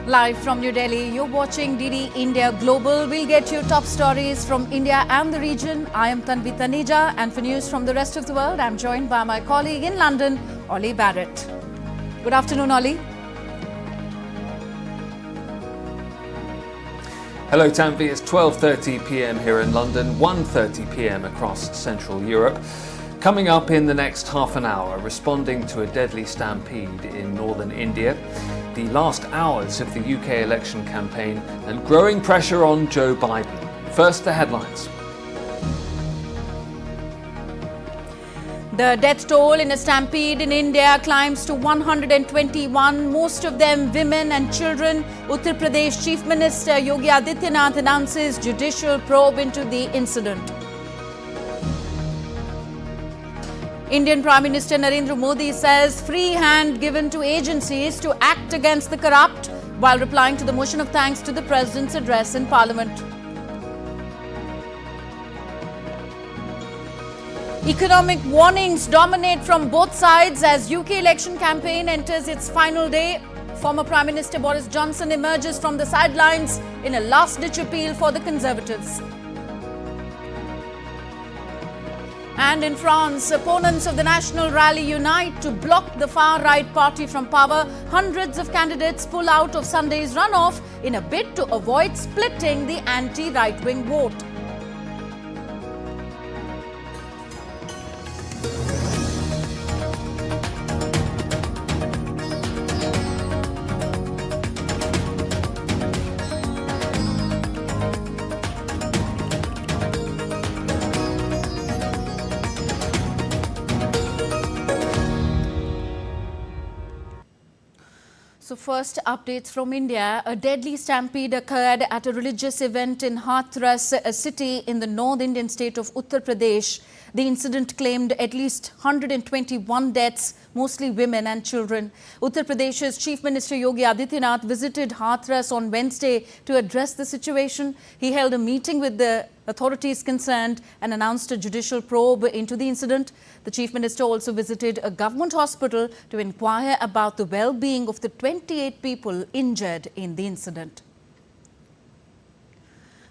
Live from New Delhi, you're watching DD India Global. We'll get you top stories from India and the region. I am Tanvi Taneja, and for news from the rest of the world, I'm joined by my colleague in London, Ollie Barrett. Good afternoon, Ollie. Hello Tanvi, it's 12:30 p.m. here in London, 1:30 p.m. across Central Europe. Coming up in the next half an hour, responding to a deadly stampede in northern India, the last hours of the UK election campaign and growing pressure on Joe Biden. First, the headlines. The death toll in a stampede in India climbs to 121, most of them women and children. Uttar Pradesh Chief Minister Yogi Adityanath announces judicial probe into the incident. Indian Prime Minister Narendra Modi says free hand given to agencies to act against the corrupt while replying to the motion of thanks to the President's address in Parliament. Economic warnings dominate from both sides as UK election campaign enters its final day. Former Prime Minister Boris Johnson emerges from the sidelines in a last-ditch appeal for the Conservatives. And in France, opponents of the National Rally unite to block the far-right party from power. Hundreds of candidates pull out of Sunday's runoff in a bid to avoid splitting the anti-right-wing vote. So first, updates from India. A deadly stampede occurred at a religious event in Hathras, a city in the North Indian state of Uttar Pradesh. The incident claimed at least 121 deaths, mostly women and children. Uttar Pradesh's Chief Minister Yogi Adityanath visited Hathras on Wednesday to address the situation. He held a meeting with the authorities concerned and announced a judicial probe into the incident. The Chief Minister also visited a government hospital to inquire about the well-being of the 28 people injured in the incident.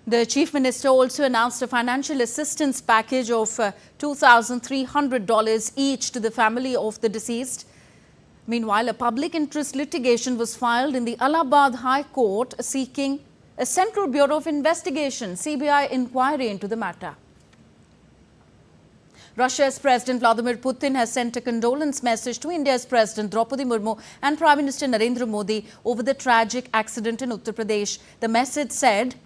The Chief Minister also announced a financial assistance package of $2,300 each to the family of the deceased. Meanwhile, a public interest litigation was filed in the Allahabad High Court seeking a Central Bureau of Investigation (CBI) inquiry into the matter. Russia's President Vladimir Putin has sent a condolence message to India's President Draupadi Murmu and Prime Minister Narendra Modi over the tragic accident in Uttar Pradesh. The message said,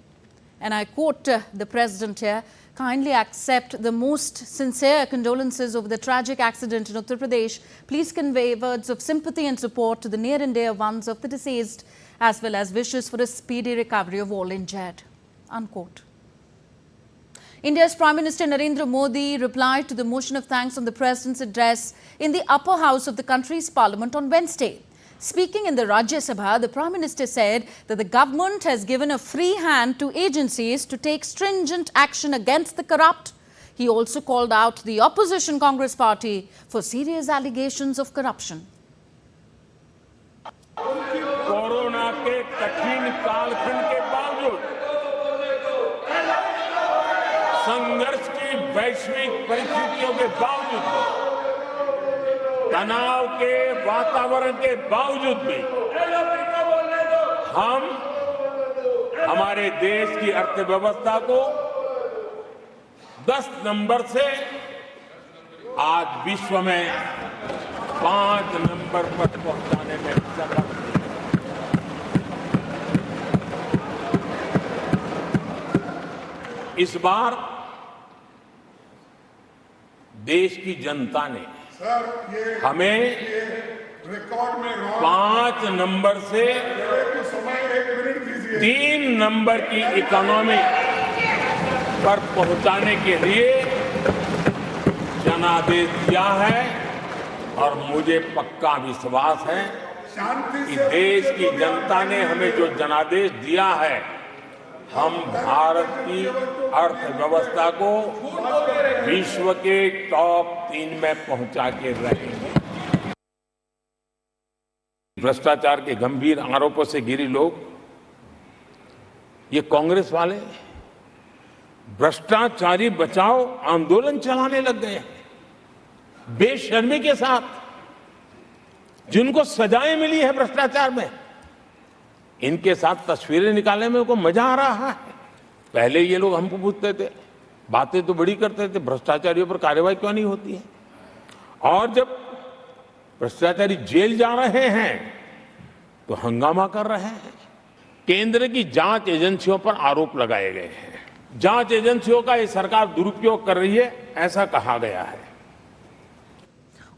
and I quote the President here, "Kindly accept the most sincere condolences over the tragic accident in Uttar Pradesh. Please convey words of sympathy and support to the near and dear ones of the deceased, as well as wishes for a speedy recovery of all injured." Unquote. India's Prime Minister Narendra Modi replied to the motion of thanks on the President's address in the upper house of the country's Parliament on Wednesday. Speaking in the Rajya Sabha, the Prime Minister said that the government has given a free hand to agencies to take stringent action against the corrupt. He also called out the opposition Congress party for serious allegations of corruption. Corona के कठिन कालखंड के बावजूद संघर्ष की वैश्विक परिस्थितियों के बावजूद तनाव के वातावरण के बावजूद भी हम हमारे देश की अर्थव्यवस्था को 10 नंबर से आज विश्व में 5 नंबर पर पहुंचाने में सफल हैं। इस बार देश की जनता ने हमें 5 नंबर से 3 नंबर की इकोनॉमी पर पहुंचाने के लिए जनादेश दिया है और मुझे पक्का विश्वास है कि देश की जनता ने हमें जो जनादेश दिया है, हम भारत की अर्थव्यवस्था को विश्व के टॉप 3 में पहुंचा के रहेंगे। भ्रष्टाचार के गंभीर आरोपों से घिरे लोग, ये कांग्रेस वाले भ्रष्टाचारी बचाओ आंदोलन चलाने लग गए हैं बेशर्मी के साथ। जिनको सजाएं मिली है भ्रष्टाचार में, इनके साथ तस्वीरें निकालने में उनको मजा आ रहा है। पहले ये लोग हमको पूछते थे, बातें तो बड़ी करते थे, भ्रष्टाचारियों पर कार्रवाई क्यों नहीं होती है? और जब भ्रष्टाचारी जेल जा रहे हैं तो हंगामा कर रहे हैं। केंद्र की जांच एजेंसियों पर आरोप लगाए गए हैं। जांच एजेंसियों का ये सरकार दुरुपयोग कर रही है, ऐसा कहा गया है।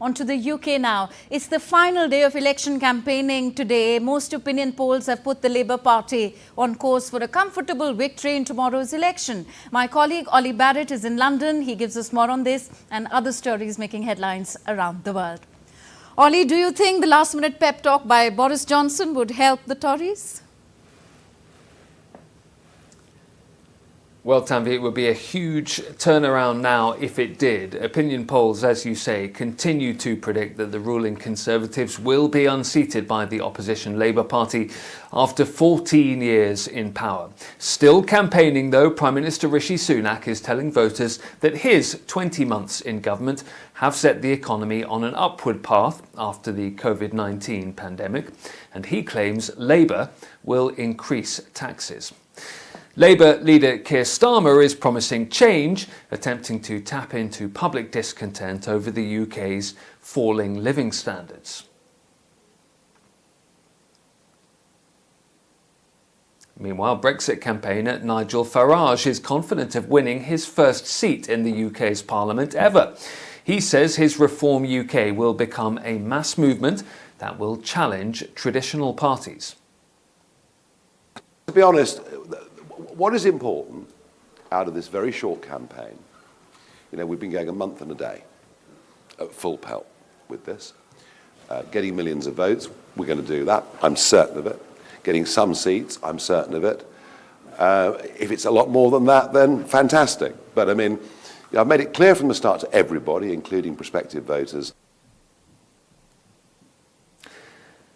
On to the UK now. It's the final day of election campaigning today. Most opinion polls have put the Labour Party on course for a comfortable victory in tomorrow's election. My colleague Ollie Barrett is in London. He gives us more on this and other stories making headlines around the world. Ollie, do you think the last-minute pep talk by Boris Johnson would help the Tories? Well, Tanvi, it would be a huge turnaround now if it did. Opinion polls, as you say, continue to predict that the ruling Conservatives will be unseated by the opposition Labour Party after 14 years in power. Still campaigning, though, Prime Minister Rishi Sunak is telling voters that his 20 months in government have set the economy on an upward path after the COVID-19 pandemic, and he claims Labour will increase taxes. Labour leader Keir Starmer is promising change, attempting to tap into public discontent over the UK's falling living standards. Meanwhile, Brexit campaigner Nigel Farage is confident of winning his first seat in the UK's Parliament ever. He says his Reform UK will become a mass movement that will challenge traditional parties. To be honest, what is important out of this very short campaign, we've been going a month and a day at full pelt with this, getting millions of votes, we're going to do that, I'm certain of it. Getting some seats, I'm certain of it. If it's a lot more than that, then fantastic. But I mean, I've made it clear from the start to everybody, including prospective voters.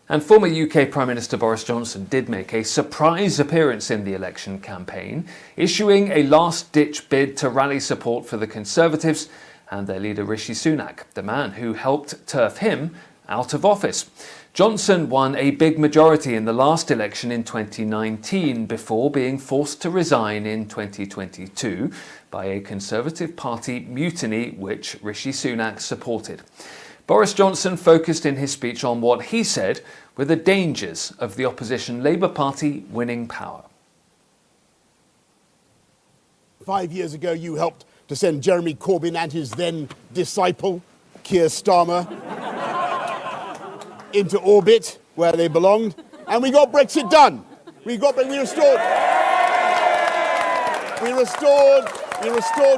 And former UK Prime Minister Boris Johnson did make a surprise appearance in the election campaign, issuing a last-ditch bid to rally support for the Conservatives and their leader Rishi Sunak, the man who helped turf him out of office. Johnson won a big majority in the last election in 2019 before being forced to resign in 2022 by a Conservative Party mutiny which Rishi Sunak supported. Boris Johnson focused in his speech on what he said were the dangers of the opposition Labour Party winning power. 5 years ago, you helped to send Jeremy Corbyn and his then disciple, Keir Starmer, into orbit where they belonged, and we got Brexit done. We restored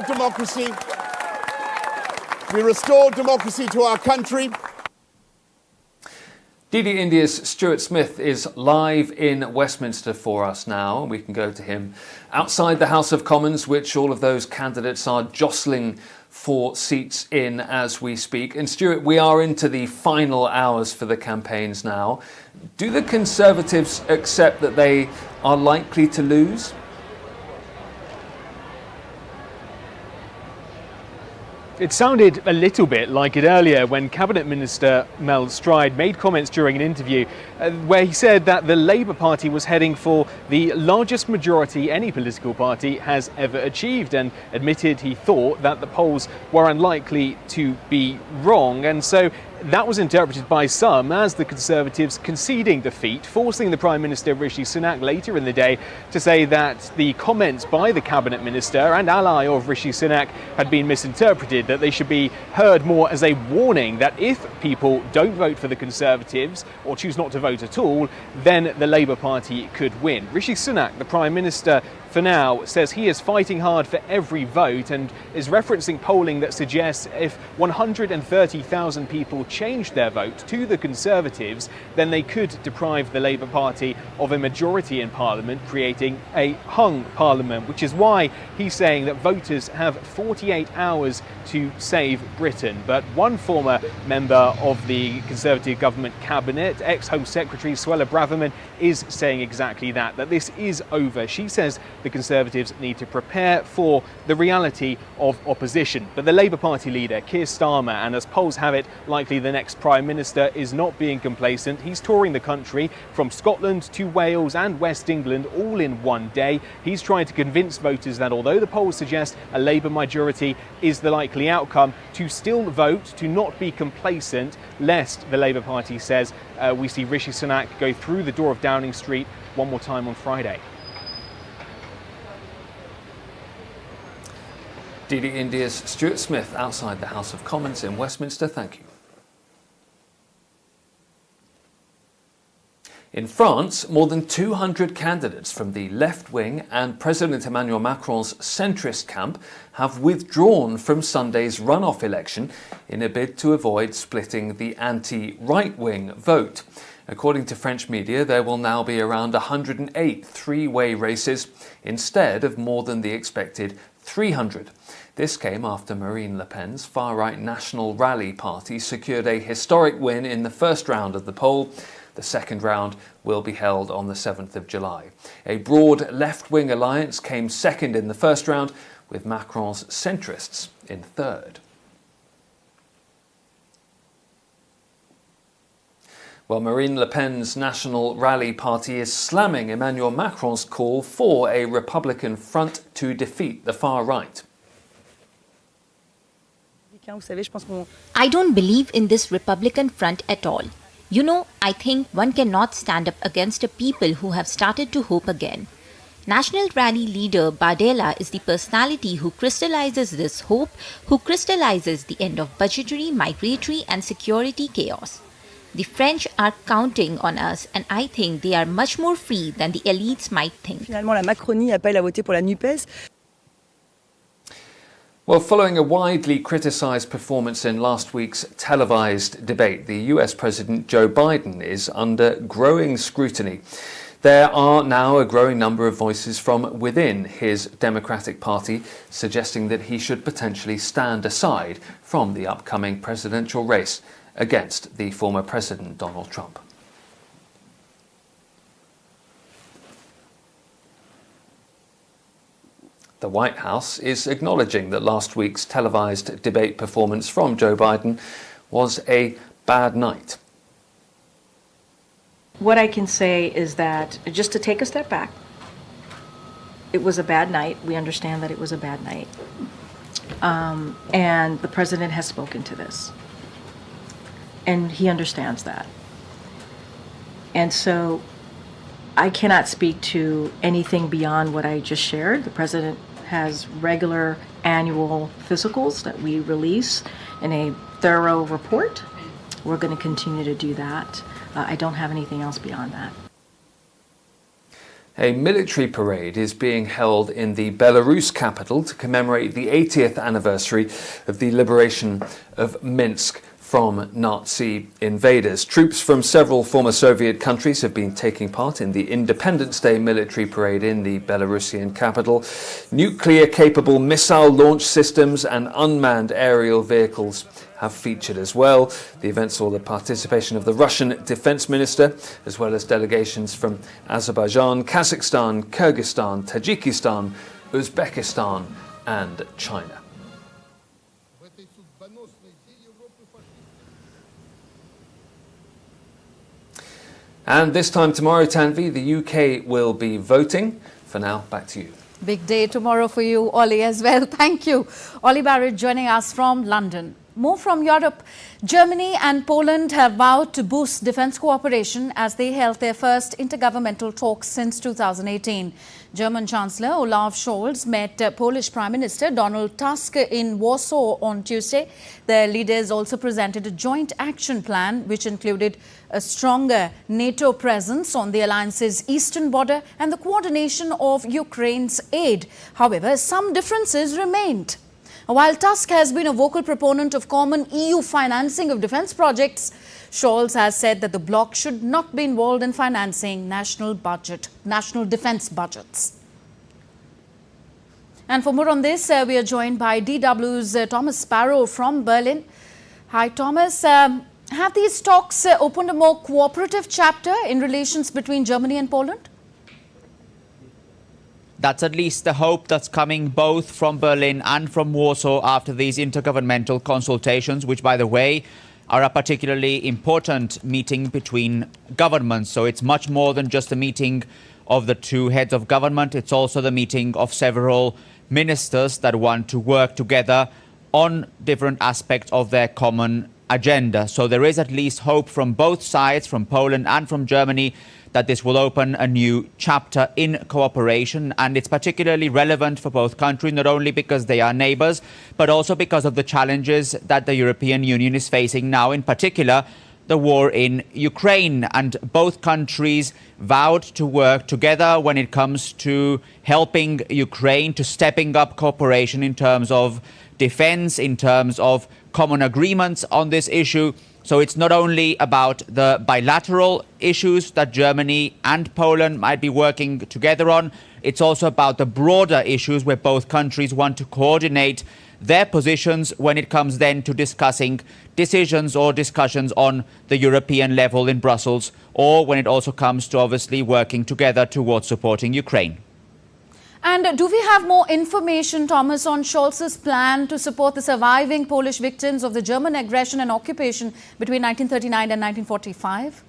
democracy. We restored democracy to our country. DD India's Stuart Smith is live in Westminster for us now. We can go to him outside the House of Commons, which all of those candidates are jostling for seats in as we speak. And Stuart, we are into the final hours for the campaigns now. Do the Conservatives accept that they are likely to lose? It sounded a little bit like it earlier when Cabinet Minister Mel Stride made comments during an interview where he said that the Labour Party was heading for the largest majority any political party has ever achieved, and admitted he thought that the polls were unlikely to be wrong. And so that was interpreted by some as the Conservatives conceding defeat, forcing the Prime Minister Rishi Sunak later in the day to say that the comments by the Cabinet Minister and ally of Rishi Sunak had been misinterpreted, that they should be heard more as a warning that if people don't vote for the Conservatives or choose not to vote at all, then the Labour Party could win. Rishi Sunak, the Prime Minister, for now, says he is fighting hard for every vote and is referencing polling that suggests if 130,000 people changed their vote to the Conservatives, then they could deprive the Labour Party of a majority in Parliament, creating a hung Parliament, which is why he's saying that voters have 48 hours to save Britain. But one former member of the Conservative government cabinet, ex-Home Secretary Suella Braverman, is saying exactly that this is over. She says the Conservatives need to prepare for the reality of opposition. But the Labour Party leader, Keir Starmer, and as polls have it, likely the next Prime Minister, is not being complacent. He's touring the country from Scotland to Wales and West England all in one day. He's trying to convince voters that although the polls suggest a Labour majority is the likely outcome, to still vote, to not be complacent, lest the Labour Party says we see Rishi Sunak go through the door of Downing Street one more time on Friday. DD India's Stuart Smith outside the House of Commons in Westminster. Thank you. In France, more than 200 candidates from the left wing and President Emmanuel Macron's centrist camp have withdrawn from Sunday's runoff election in a bid to avoid splitting the anti-right wing vote. According to French media, there will now be around 108 three-way races instead of more than the expected 300. This came after Marine Le Pen's far-right National Rally party secured a historic win in the first round of the poll. The second round will be held on the 7th of July. A broad left-wing alliance came second in the first round, with Macron's centrists in third. Well, Marine Le Pen's National Rally party is slamming Emmanuel Macron's call for a Republican front to defeat the far right. I don't believe in this Republican front at all. You know, I think one cannot stand up against a people who have started to hope again. National Rally leader Bardella is the personality who crystallizes this hope, who crystallizes the end of budgetary, migratory and security chaos. The French are counting on us and I think they are much more free than the elites might think. Finalement, la Macronie appelle à voter pour la NUPES. Well, following a widely criticised performance in last week's televised debate, the US President Joe Biden is under growing scrutiny. There are now a growing number of voices from within his Democratic Party suggesting that he should potentially stand aside from the upcoming presidential race against the former President Donald Trump. The White House is acknowledging that last week's televised debate performance from Joe Biden was a bad night. What I can say is that, just to take a step back, it was a bad night. We understand that it was a bad night. And the president has spoken to this. And he understands that. And so I cannot speak to anything beyond what I just shared. The president has regular annual physicals that we release in a thorough report. We're going to continue to do that. I don't have anything else beyond that. A military parade is being held in the Belarus capital to commemorate the 80th anniversary of the liberation of Minsk from Nazi invaders. Troops from several former Soviet countries have been taking part in the Independence Day military parade in the Belarusian capital. Nuclear-capable missile launch systems and unmanned aerial vehicles have featured as well. The event saw the participation of the Russian defense minister, as well as delegations from Azerbaijan, Kazakhstan, Kyrgyzstan, Tajikistan, Uzbekistan and China. And this time tomorrow, Tanvi, the UK will be voting. For now, back to you. Big day tomorrow for you, Ollie, as well. Thank you. Ollie Barrett joining us from London. More from Europe. Germany and Poland have vowed to boost defence cooperation as they held their first intergovernmental talks since 2018. German Chancellor Olaf Scholz met Polish Prime Minister Donald Tusk in Warsaw on Tuesday. The leaders also presented a joint action plan which included a stronger NATO presence on the alliance's eastern border and the coordination of Ukraine's aid. However, some differences remained. While Tusk has been a vocal proponent of common EU financing of defence projects, Scholz has said that the bloc should not be involved in financing national defence budgets. And for more on this, we are joined by DW's Thomas Sparrow from Berlin. Hi, Thomas. Have these talks opened a more cooperative chapter in relations between Germany and Poland? That's at least the hope that's coming both from Berlin and from Warsaw after these intergovernmental consultations, which, by the way, are a particularly important meeting between governments. So it's much more than just a meeting of the two heads of government. It's also the meeting of several ministers that want to work together on different aspects of their common agenda. So there is at least hope from both sides, from Poland and from Germany, that this will open a new chapter in cooperation. And it's particularly relevant for both countries, not only because they are neighbours, but also because of the challenges that the European Union is facing now, in particular the war in Ukraine. And both countries vowed to work together when it comes to helping Ukraine, to stepping up cooperation in terms of defence, in terms of common agreements on this issue. So it's not only about the bilateral issues that Germany and Poland might be working together on, it's also about the broader issues where both countries want to coordinate their positions when it comes then to discussing decisions or discussions on the European level in Brussels, or when it also comes to obviously working together towards supporting Ukraine. And do we have more information, Thomas, on Scholz's plan to support the surviving Polish victims of the German aggression and occupation between 1939 and 1945?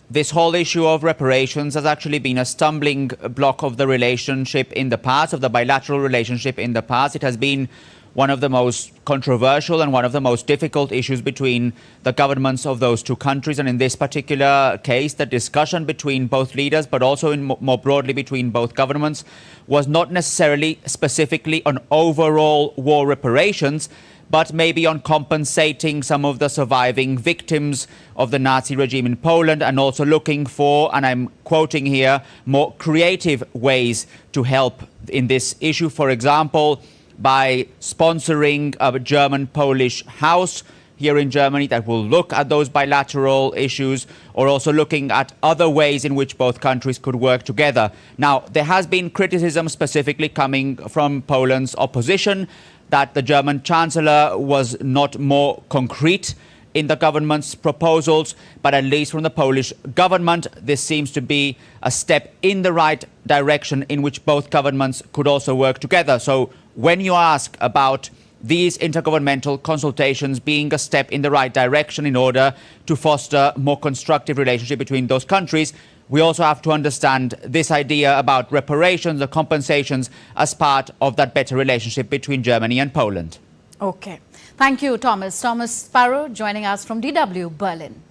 This whole issue of reparations has actually been a stumbling block of the relationship in the past, of the bilateral relationship in the past. It has been one of the most controversial and one of the most difficult issues between the governments of those two countries. And in this particular case, the discussion between both leaders, but also more broadly between both governments, was not necessarily specifically on overall war reparations, but maybe on compensating some of the surviving victims of the Nazi regime in Poland, and also looking for, and I'm quoting here, more creative ways to help in this issue. For example, by sponsoring a German-Polish house here in Germany that will look at those bilateral issues, or also looking at other ways in which both countries could work together. Now, there has been criticism specifically coming from Poland's opposition that the German Chancellor was not more concrete in the government's proposals, but at least from the Polish government, this seems to be a step in the right direction in which both governments could also work together. So when you ask about these intergovernmental consultations being a step in the right direction in order to foster more constructive relationship between those countries, we also have to understand this idea about reparations, the compensations, as part of that better relationship between Germany and Poland. Okay. Thank you, Thomas. Thomas Sparrow joining us from DW Berlin.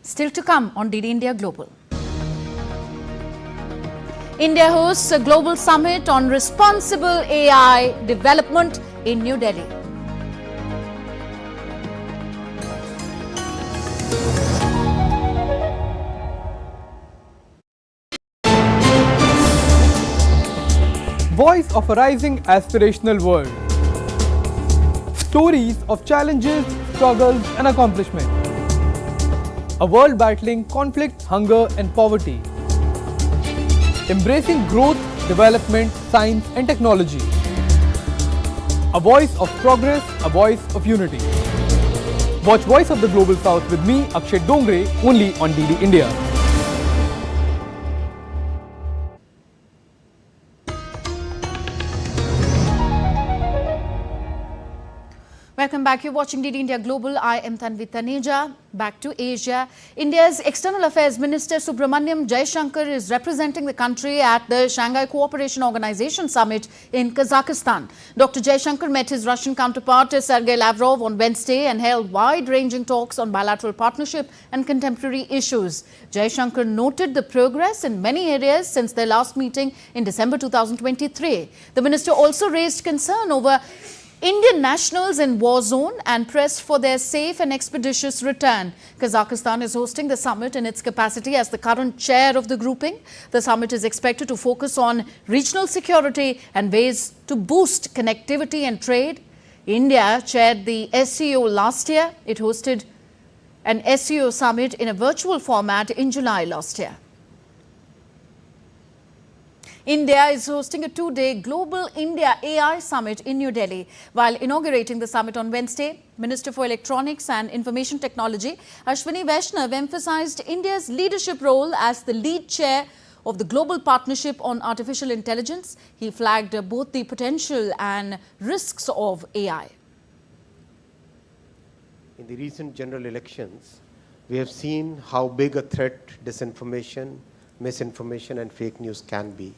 Still to come on DD India Global. India hosts a global summit on responsible AI development in New Delhi. Voice of a rising aspirational world. Stories of challenges, struggles and accomplishment. A world battling conflict, hunger and poverty. Embracing growth, development, science and technology. A voice of progress, a voice of unity. Watch Voice of the Global South with me, Akshay Dongre, only on DD India. Welcome Welcome back. You're watching DD India Global. I am Tanvi Taneja. Back to Asia. India's External Affairs Minister Subramaniam Jaishankar is representing the country at the Shanghai Cooperation Organization Summit in Kazakhstan. Dr. Jaishankar met his Russian counterpart Sergei Lavrov on Wednesday and held wide-ranging talks on bilateral partnership and contemporary issues. Jaishankar noted the progress in many areas since their last meeting in December 2023. The minister also raised concern over Indian nationals in war zone and pressed for their safe and expeditious return. Kazakhstan is hosting the summit in its capacity as the current chair of the grouping. The summit is expected to focus on regional security and ways to boost connectivity and trade. India chaired the SCO last year. It hosted an SCO summit in a virtual format in July last year. India is hosting a two-day Global India AI Summit in New Delhi. While inaugurating the summit on Wednesday, Minister for Electronics and Information Technology Ashwini Vaishnav emphasized India's leadership role as the lead chair of the Global Partnership on Artificial Intelligence. He flagged both the potential and risks of AI. In the recent general elections, we have seen how big a threat disinformation, misinformation and fake news can be.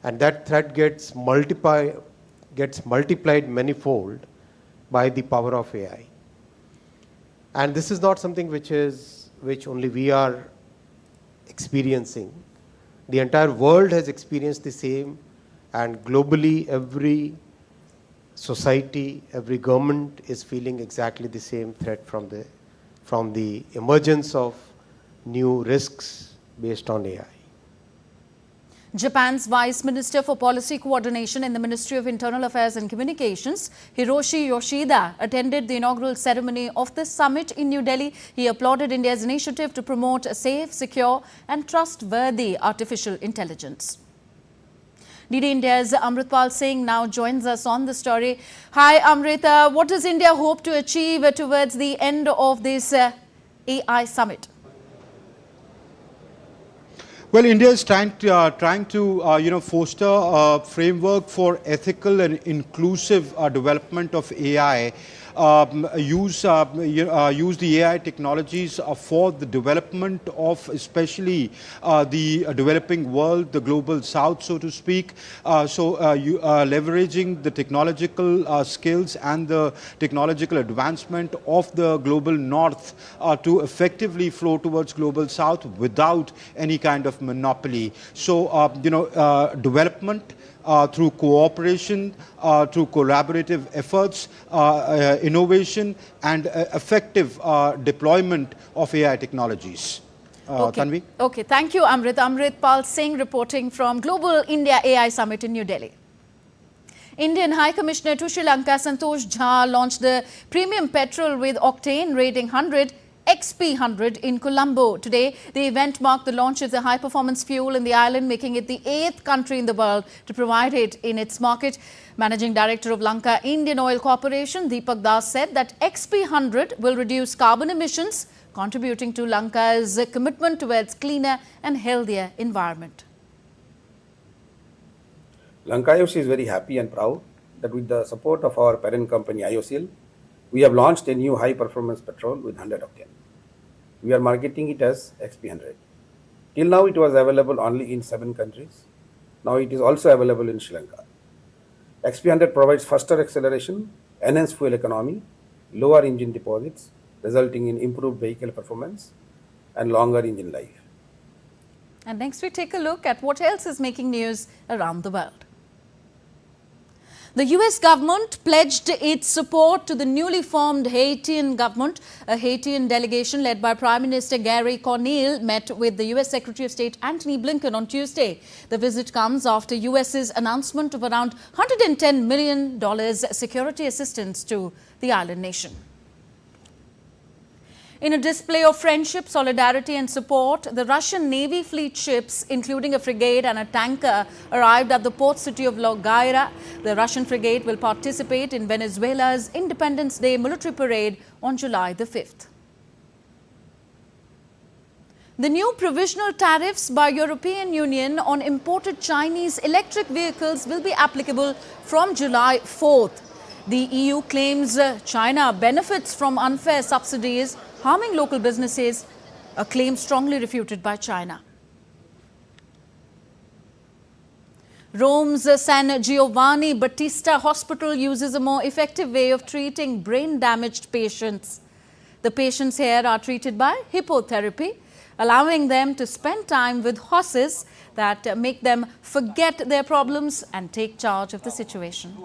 And that threat gets multiplied manifold by the power of AI. And this is not something which only we are experiencing. The entire world has experienced the same, and globally every society, every government is feeling exactly the same threat from the emergence of new risks based on AI. Japan's Vice Minister for Policy Coordination in the Ministry of Internal Affairs and Communications, Hiroshi Yoshida, attended the inaugural ceremony of this summit in New Delhi. He applauded India's initiative to promote a safe, secure and trustworthy artificial intelligence. DD India's Amritpal Singh now joins us on the story. Hi Amrita, what does India hope to achieve towards the end of this AI summit? Well, India is trying to foster a framework for ethical and inclusive development of AI. Use the AI technologies for the development of especially the developing world, the global south, so to speak. Leveraging the technological skills and the technological advancement of the global north to effectively flow towards global south without any kind of monopoly. So, development through cooperation, through collaborative efforts, innovation and effective deployment of AI technologies. Tanvi? Okay, thank you Amrit. Amritpal Singh reporting from Global India AI Summit in New Delhi. Indian High Commissioner to Sri Lanka Santosh Jha launched the premium petrol with octane rating 100 XP100 in Colombo. Today, the event marked the launch of the high-performance fuel in the island, making it the 8th country in the world to provide it in its market. Managing Director of Lanka Indian Oil Corporation, Deepak Das, said that XP100 will reduce carbon emissions, contributing to Lanka's commitment towards cleaner and healthier environment. Lanka IOC is very happy and proud that with the support of our parent company IOCL, we have launched a new high-performance petrol with 100 octane. We are marketing it as XP100. Till now, it was available only in 7 countries. Now it is also available in Sri Lanka. XP100 provides faster acceleration, enhanced fuel economy, lower engine deposits, resulting in improved vehicle performance and longer engine life. And next we take a look at what else is making news around the world. The US government pledged its support to the newly formed Haitian government. A Haitian delegation led by Prime Minister Gary Conille met with the US Secretary of State Antony Blinken on Tuesday. The visit comes after US's announcement of around $110 million security assistance to the island nation. In a display of friendship, solidarity and support, the Russian Navy fleet ships, including a frigate and a tanker, arrived at the port city of La Guaira. The Russian frigate will participate in Venezuela's Independence Day military parade on July the 5th. The new provisional tariffs by European Union on imported Chinese electric vehicles will be applicable from July 4th. The EU claims China benefits from unfair subsidies, harming local businesses, a claim strongly refuted by China. Rome's San Giovanni Battista Hospital uses a more effective way of treating brain-damaged patients. The patients here are treated by hippotherapy, allowing them to spend time with horses that make them forget their problems and take charge of the situation.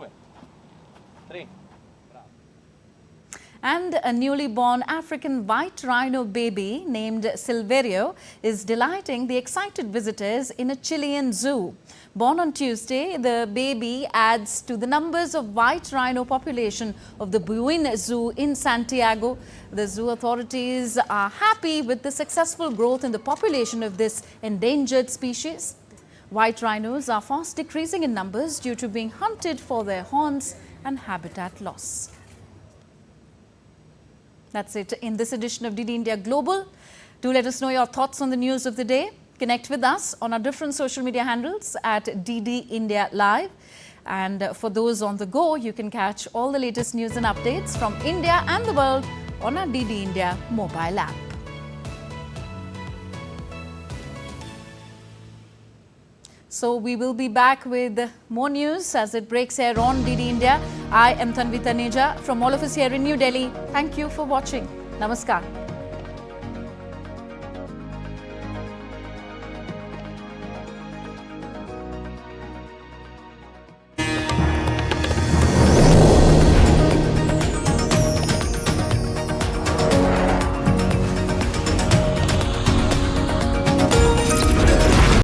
And a newly born African white rhino baby named Silverio is delighting the excited visitors in a Chilean zoo. Born on Tuesday, the baby adds to the numbers of white rhino population of the Buin Zoo in Santiago. The zoo authorities are happy with the successful growth in the population of this endangered species. White rhinos are fast decreasing in numbers due to being hunted for their horns and habitat loss. That's it in this edition of DD India Global. Do let us know your thoughts on the news of the day. Connect with us on our different social media handles at DD India Live. And for those on the go, you can catch all the latest news and updates from India and the world on our DD India mobile app. So we will be back with more news as it breaks here on DD India. I am Tanvi Taneja from all of us here in New Delhi. Thank you for watching. Namaskar.